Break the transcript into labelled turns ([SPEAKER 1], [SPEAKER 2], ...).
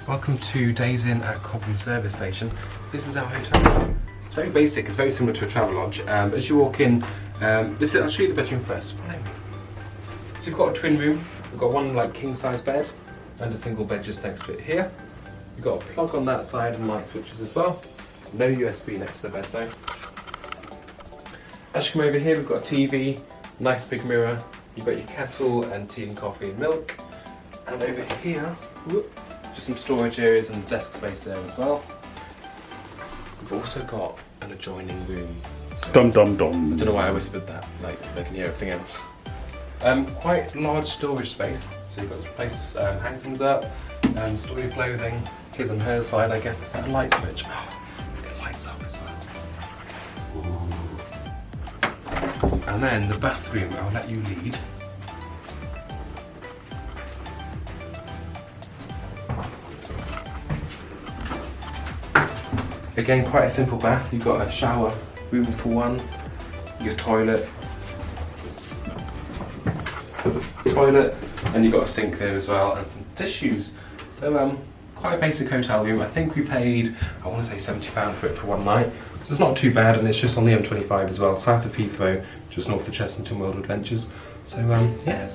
[SPEAKER 1] Welcome to Days In at Cobham Service Station. This is our hotel. It's very basic, it's very similar to a travel lodge. As you walk in, this is actually the bedroom first. Follow me. So you've got a twin room, we've got one like king size bed and a single bed just next to it here. You've got a plug on that side and light switches as well. No USB next to the bed though. As you come over here, we've got a TV, nice big mirror. You've got your kettle and tea and coffee and milk. And over here, just some storage areas and desk space there as well. We've also got an adjoining room. So
[SPEAKER 2] Dum dum dum.
[SPEAKER 1] I don't know why I whispered that, like they can hear everything else. Quite large storage space, so you've got some place to hang things up, store your clothing. Here's on her side, I guess it's that light switch. Oh, it lights up as well. Ooh. And then the bathroom, I'll let you lead. Again, quite a simple bath. You've got a shower room for one, your toilet, and you've got a sink there as well, and some tissues. So quite a basic hotel room. I think we paid, I want to say £70 for it for one night. So it's not too bad, and it's just on the M25 as well, south of Heathrow, just north of Chessington World Adventures. So yeah.